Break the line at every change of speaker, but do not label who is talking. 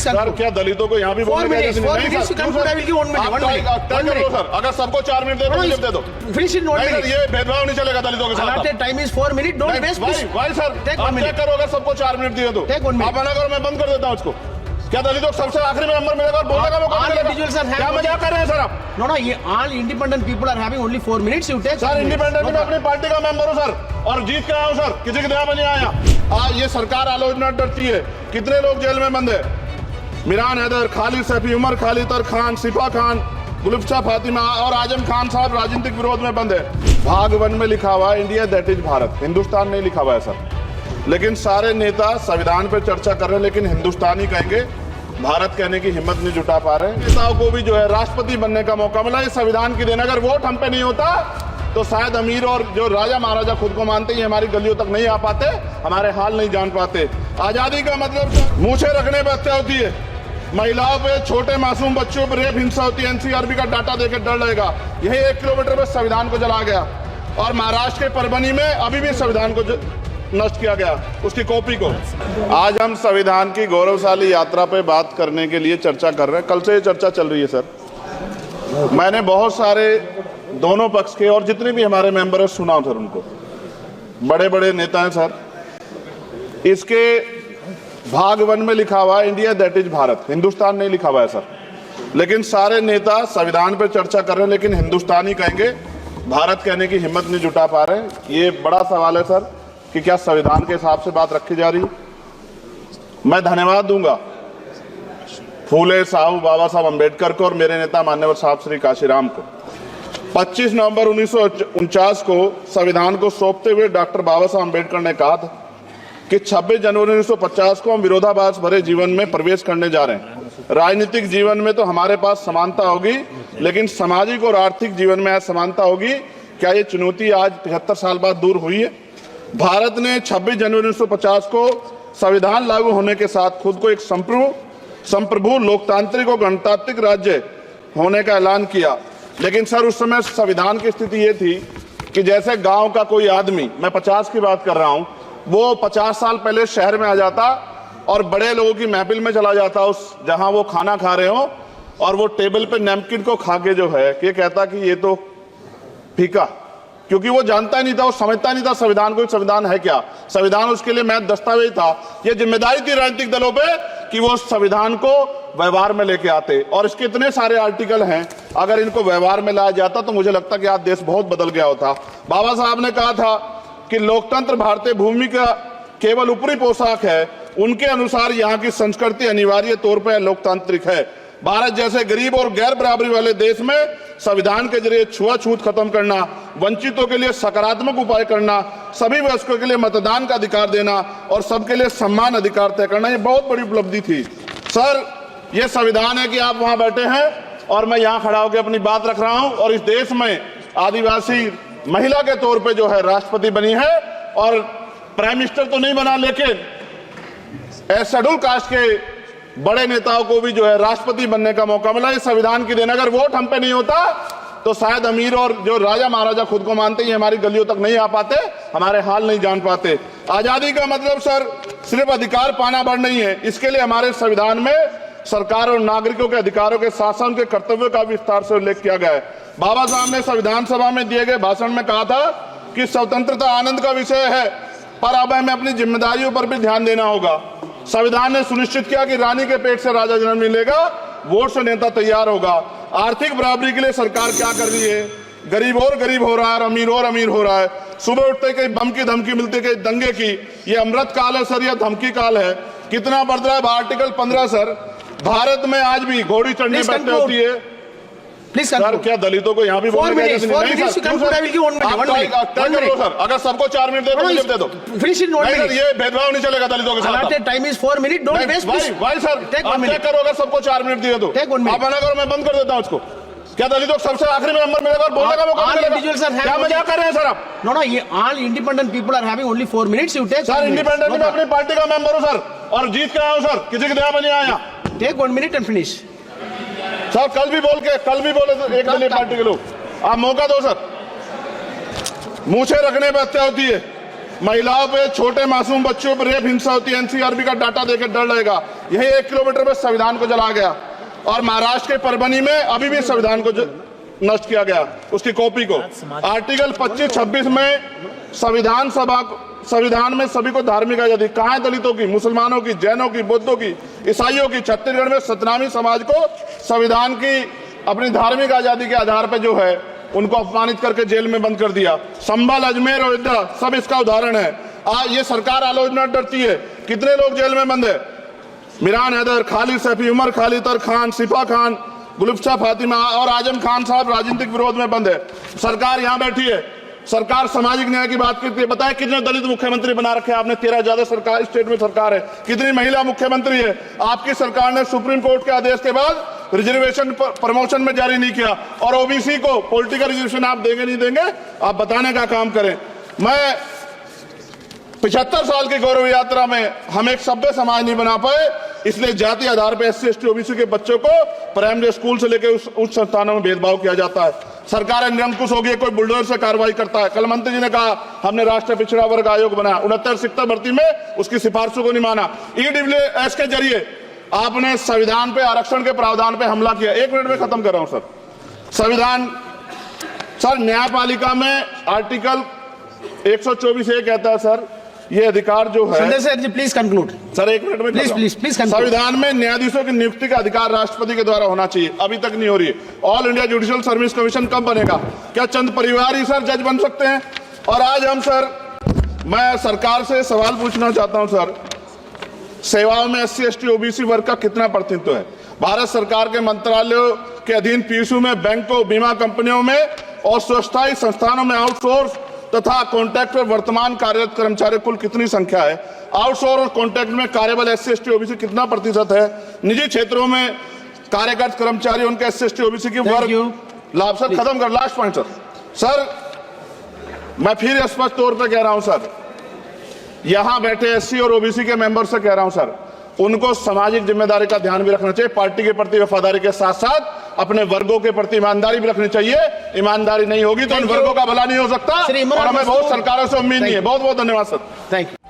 Sir क्या दलितों को यहाँ भी बोलने का
सर
अगर सबको 4 मिनट दे दो ये भेदभाव नहीं चलेगा दलितों के साथ।
Time is 4 minute, don't waste
भाई सर आप चेक करो, अगर सबको 4 मिनट दिए तो आप मना करो, मैं बंद कर देता हूँ उसको। क्या दलितों को सबसे आखिरी में नंबर मिलेगा और बोलने का मौका मिलेगा? क्या मजाक कर रहे हैं सर आप?
नो ये all independent people are having only 4 minutes, you take.
Sir independent में अपनी पार्टी का मेंबर हूं सर, और जीत के आया हूं सर, किसी के दया में नहीं आया। आज ये सरकार आलोचना डरती है। कितने लोग जेल में बंद है? मिरान हैदर, खालिद सैफी, उमर खालिद खान, सिफा खान, गुलफ्शा फातिमा और आजम खान साहब राजनीतिक विरोध में बंद है। भाग 1 में लिखा हुआ है India that is Bharat, Hindustan नहीं लिखा हुआ है सर। लेकिन सारे नेता संविधान पर चर्चा कर रहे हैं, लेकिन हिंदुस्तानी कहेंगे, भारत कहने की हिम्मत नहीं जुटा पा रहे। नेताओं को भी जो है राष्ट्रपति बनने का मौका मिला, ये संविधान की देन। अगर वोट हम पे नहीं होता तो शायद अमीर और जो राजा महाराजा खुद को मानते हैं हमारी गलियों तक नहीं आ पाते, हमारे हाल नहीं जान पाते। आजादी का मतलब मूछे रखने पर हत्या होती है, महिलाओं पे, छोटे मासूम बच्चों पर रेप हिंसा होती है। एनसीआरबी का डाटा देकर डर लगेगा। यही 1 किलोमीटर में संविधान को जला गया, और महाराष्ट्र के परभनी में अभी भी संविधान को नष्ट किया गया, उसकी कॉपी को। आज हम संविधान की गौरवशाली यात्रा पे बात करने के लिए चर्चा कर रहे हैं। कल से ये चर्चा चल रही है सर। मैंने बहुत सारे दोनों पक्ष के और जितने भी हमारे मेंबर हैं सुना सर, उनको बड़े बड़े नेता हैं सर। इसके भाग 1 में लिखा हुआ है India that is Bharat, Hindustan नहीं लिखा हुआ है सर। लेकिन सारे नेता संविधान पर चर्चा कर रहे हैं, लेकिन हिंदुस्तानी कहेंगे, भारत कहने की हिम्मत नहीं जुटा पा रहे। ये बड़ा सवाल है सर कि क्या संविधान के हिसाब से बात रखी जा रही है। मैं धन्यवाद दूंगा फूले साहब बाबा साहब अम्बेडकर को और मेरे नेता मान्यवर साहब श्री काशीराम को। 25 नवंबर 1949 को संविधान को सौंपते हुए डॉक्टर बाबा साहब अम्बेडकर ने कहा था कि 26 जनवरी 1950 को हम विरोधाभास भरे जीवन में प्रवेश करने जा रहे हैं। राजनीतिक जीवन में तो हमारे पास समानता होगी, लेकिन सामाजिक और आर्थिक जीवन में असमानता होगी। क्या ये चुनौती आज 75 साल बाद दूर हुई है? भारत ने 26 जनवरी 1950 को संविधान लागू होने के साथ खुद को एक संप्रभु लोकतांत्रिक और गणतांत्रिक राज्य होने का ऐलान किया। लेकिन सर उस समय संविधान की स्थिति ये थी कि जैसे गांव का कोई आदमी, मैं 50 की बात कर रहा हूं, वो 50 साल पहले शहर में आ जाता और बड़े लोगों की महफिल में चला जाता, उस जहां वो खाना खा रहे हो, और वो टेबल पे नैपकिन को खा के जो है ये कहता कि ये तो फीका, क्योंकि वो जानता ही नहीं था, वो समझता नहीं था संविधान को, संविधान है क्या। संविधान उसके लिए महज दस्तावेज था। ये जिम्मेदारी थी राजनीतिक दलों पे कि वो संविधान को व्यवहार में लेके आते, और इसके इतने सारे आर्टिकल हैं, अगर इनको व्यवहार में लाया जाता तो मुझे लगता कि आज देश बहुत बदल गया होता। बाबा साहब ने कहा था कि लोकतंत्र भारतीय भूमि का केवल ऊपरी पोशाक है, उनके अनुसार यहाँ की संस्कृति अनिवार्य तौर पर लोकतांत्रिक है। भारत जैसे गरीब और गैर बराबरी वाले देश में संविधान के जरिए छुआछूत खत्म करना, वंचितों के लिए सकारात्मक उपाय करना, सभी वयस्कों के लिए मतदान का अधिकार देना और सबके लिए सम्मान अधिकार तय करना, ये बहुत बड़ी उपलब्धि थी सर। ये संविधान है कि आप वहां बैठे हैं और मैं यहाँ खड़ा होकर अपनी बात रख रहा हूं, और इस देश में आदिवासी महिला के तौर पे जो है राष्ट्रपति बनी है, और प्राइम मिनिस्टर तो नहीं बना, लेकिन शेड्यूल कास्ट के बड़े नेताओं को भी जो है राष्ट्रपति बनने का मौका मिला। इस संविधान की देन। अगर वोट हम पे नहीं होता तो शायद अमीर और जो राजा महाराजा खुद को मानते हैं हमारी गलियों तक नहीं आ पाते, हमारे हाल नहीं जान पाते। आजादी का मतलब सर सिर्फ अधिकार पाना भर नहीं है, इसके लिए हमारे संविधान में सरकार और नागरिकों के अधिकारों के साथ साथ उनके कर्तव्यों का विस्तार से उल्लेख किया गया है। बाबा साहब ने संविधान सभा में दिए गए भाषण में कहा था कि स्वतंत्रता आनंद का विषय है, पर अब हमें अपनी जिम्मेदारियों पर भी ध्यान देना होगा। संविधान ने सुनिश्चित किया कि रानी के पेट से राजा जन्म नहीं लेगा, वोट से नेता तैयार होगा। आर्थिक बराबरी के लिए सरकार क्या कर रही है? गरीब और गरीब हो रहा है, अमीर और अमीर हो रहा है। सुबह उठते कहीं बम की धमकी मिलती, कहीं दंगे की। ये अमृत काल है सर या धमकी काल है? कितना बढ़ रहा है? आर्टिकल 15 सर, भारत में आज भी घोड़ी चढ़नी बैठती होती है। सर क्या दलितों को यहाँ भी बोलने का सर, अगर सबको 4 मिनट दे दो ये भेदभाव नहीं चलेगा दलितों के साथ।
Time is 4 minute, don't waste
भाई सर आप चेक करो, अगर सबको 4 मिनट दिए तो आप मना करो, मैं बंद कर देता हूँ उसको। क्या दलितों को सबसे आखिरी में नंबर मिलेगा और बोलने का मौका मिलेगा? क्या मजाक कर रहे हैं सर आप?
नो ये all independent people are having only 4 minutes, you take.
Sir independent में अपनी पार्टी का मेंबर हूं सर, और जीत के आया हूं सर, किसी की दया में नहीं आया।
Take 1 minute and finish
sir. कल भी बोले तो एक दलीय पार्टी के लोग, आप मौका दो सर। मूछे रखने पर हत्या होती है, महिलाओं पे, छोटे मासूम बच्चों पर रेप हिंसा होती है। एनसीआरबी का डाटा देकर डर लगेगा। यही 1 किलोमीटर में संविधान को जला गया। और महाराष्ट्र के परभनी में अभी भी संविधान को नष्ट किया गया, उसकी कॉपी को। आर्टिकल 25-26 में संविधान में सभी को धार्मिक आजादी, कहाँ है दलितों की, मुसलमानों की, जैनों की, बौद्धों की, ईसाइयों की। छत्तीसगढ़ में सतनामी समाज को संविधान की अपनी धार्मिक आजादी के आधार पर जो है उनको अपमानित करके जेल में बंद कर दिया। संभल, अजमेर, अयोध्या सब इसका उदाहरण है। आज ये सरकार आलोचना डरती है। कितने लोग जेल में बंद है? मिरान हैदर, खालिद सैफी, उमर खालिद तर खान, सिफा खान, गुलफ्शा फातिमा और आजम खान साहब राजनीतिक विरोध में बंद है। सरकार यहाँ बैठी है, सरकार सामाजिक न्याय की बात करती है। बताए कितने दलित मुख्यमंत्री बना रखे हैं आपने? 13 ज्यादा सरकार स्टेट में सरकार है। कितनी महिला मुख्यमंत्री है? आपकी सरकार ने सुप्रीम कोर्ट के आदेश के बाद रिजर्वेशन प्रमोशन में जारी नहीं किया। और ओबीसी को पॉलिटिकल रिजर्वेशन आप देंगे नहीं देंगे, आप बताने का काम करें। मैं 75 साल की गौरव यात्रा में हम एक सभ्य समाज नहीं बना पाए, इसलिए जाति आधार पर SC ST OBC के बच्चों को प्राइमरी स्कूल से लेकर उच्च संस्थानों में भेदभाव किया जाता है। सरकार निरंकुश हो गई, कोई बुलडोजर से कार्रवाई करता है। कल मंत्री जी ने कहा हमने राष्ट्रीय पिछड़ा वर्ग आयोग बनाया, 69 शिक्षक भर्ती में उसकी सिफारिशों को नहीं माना। EWS के जरिए आपने संविधान पे, आरक्षण के प्रावधान पे हमला किया। 1 मिनट में खत्म कर रहा हूं सर। संविधान सर, न्यायपालिका में आर्टिकल 124 ये कहता है सर, ये अधिकार जो है।
Sanjay sir ji please conclude
sir 1 minute में
प्लीज
संविधान में न्यायाधीशों की नियुक्ति का अधिकार राष्ट्रपति के द्वारा होना चाहिए, अभी तक नहीं हो रही है। All India judicial service commission कब बनेगा? क्या चंद परिवार ही सर जज बन सकते हैं? और आज हम सर, मैं सरकार से सवाल पूछना चाहता हूं सर, सेवाओं में SC ST OBC वर्ग का कितना प्रतिनिधित्व है? भारत सरकार के मंत्रालयों के अधीन PSU में, बैंकों, बीमा कंपनियों में और स्वच्छता संस्थानों में आउटसोर्स तथा कॉन्ट्रैक्ट पर वर्तमान कार्यरत कर्मचारी कुल कितनी संख्या है? आउटसोर्स और कॉन्ट्रैक्ट में कार्यबल SC ST OBC कितना प्रतिशत है? निजी क्षेत्रों में कार्यरत कर्मचारी उनके SC ST OBC की वर्ग लाभ। सर खत्म कर, लास्ट पॉइंट सर, मैं फिर स्पष्ट तौर पर कह रहा हूं सर, यहां बैठे SC और OBC के मेंबर से कह रहा हूं सर, उनको सामाजिक जिम्मेदारी का ध्यान भी रखना चाहिए। पार्टी के प्रति वफादारी के साथ साथ अपने वर्गों के प्रति ईमानदारी भी रखनी चाहिए। ईमानदारी नहीं होगी तो इन वर्गों का भला नहीं हो सकता, और हमें बहुत सरकारों से उम्मीद नहीं है। बहुत बहुत धन्यवाद सर।
Thank you.